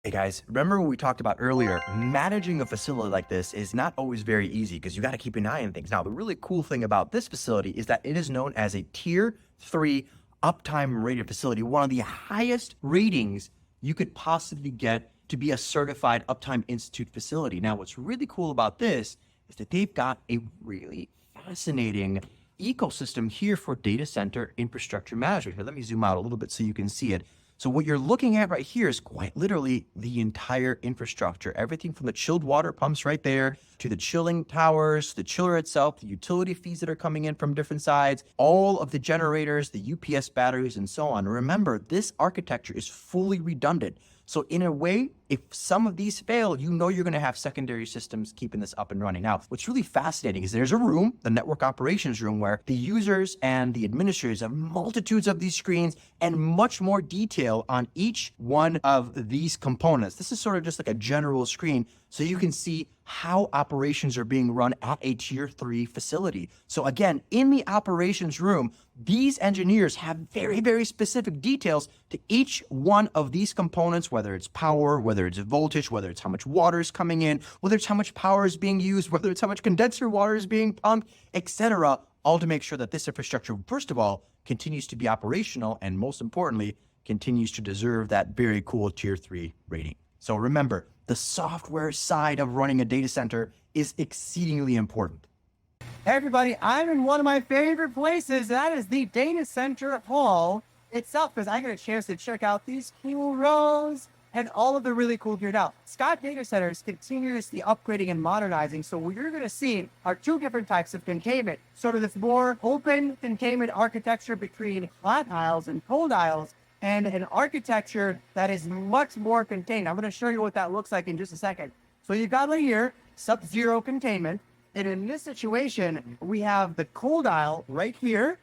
Hey guys, remember what we talked about earlier? Managing a facility like this is not always very easy because you got to keep an eye on things. Now, the really cool thing about this facility is that it is known as a Tier 3 uptime rated facility, one of the highest ratings you could possibly get to be a certified Uptime Institute facility. Now, what's really cool about this is that they've got a really fascinating ecosystem here for data center infrastructure management. Here, let me zoom out a little bit so you can see it. So what you're looking at right here is quite literally the entire infrastructure, everything from the chilled water pumps right there to the chilling towers, the chiller itself, the utility fees that are coming in from different sides, all of the generators, the UPS batteries, and so on. Remember, this architecture is fully redundant. So in a way, if some of these fail, you know you're going to have secondary systems keeping this up and running. Now, what's really fascinating is there's a room, the network operations room, where the users and the administrators have multitudes of these screens and much more detail on each one of these components. This is sort of just like a general screen, so you can see how operations are being run at a Tier 3 facility. So again, in the operations room, these engineers have very, very specific details to each one of these components, whether it's power, whether it's voltage, whether it's how much water is coming in, whether it's how much power is being used, whether it's how much condenser water is being pumped, etc., all to make sure that this infrastructure, first of all, continues to be operational, and most importantly, continues to deserve that very cool Tier 3 rating. So remember, the software side of running a data center is exceedingly important. Hey everybody, I'm in one of my favorite places. That is the data center hall itself, because I got a chance to check out these cool rows and all of the really cool gear. Now, Scott Data Center is continuously upgrading and modernizing. So what you're going to see are two different types of containment. Sort of this more open containment architecture between hot aisles and cold aisles, and an architecture that is much more contained. I'm going to show you what that looks like in just a second. So you've got right here, sub-zero containment. And in this situation, we have the cold aisle right here,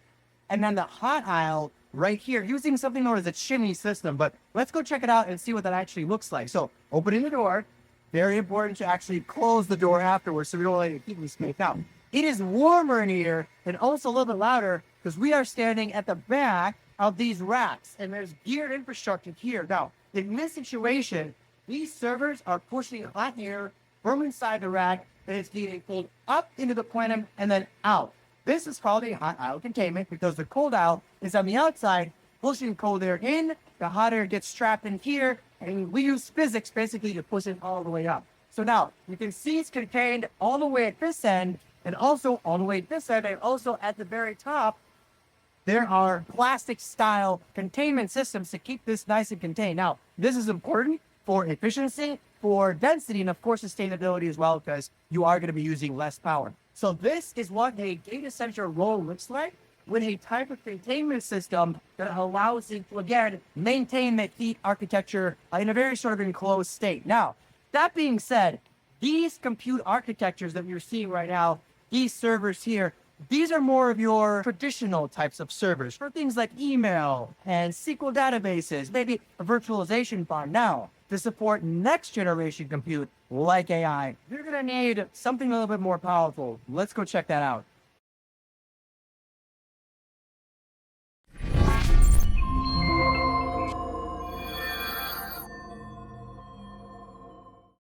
and then the hot aisle right here, using something known as a chimney system. But let's go check it out and see what that actually looks like. So opening the door, very important to actually close the door afterwards so we don't let it keep escape out. It is warmer in here and also a little bit louder because we are standing at the back of these racks, and there's geared infrastructure here. Now, in this situation, these servers are pushing hot air from inside the rack, and it's getting pulled up into the plenum and then out. This is called a hot aisle containment because the cold aisle is on the outside, pushing cold air in, the hot air gets trapped in here, and we use physics basically to push it all the way up. So now, you can see it's contained all the way at this end, and also all the way at this end, and also at the very top, there are plastic-style containment systems to keep this nice and contained. Now, this is important for efficiency, for density, and of course, sustainability as well, because you are going to be using less power. So this is what a data center role looks like with a type of containment system that allows it to, again, maintain that heat architecture in a very sort of enclosed state. Now, that being said, these compute architectures that you're seeing right now, these servers here, these are more of your traditional types of servers for things like email and SQL databases, maybe a virtualization farm. Now, to support next generation compute like AI, you're going to need something a little bit more powerful. Let's go check that out.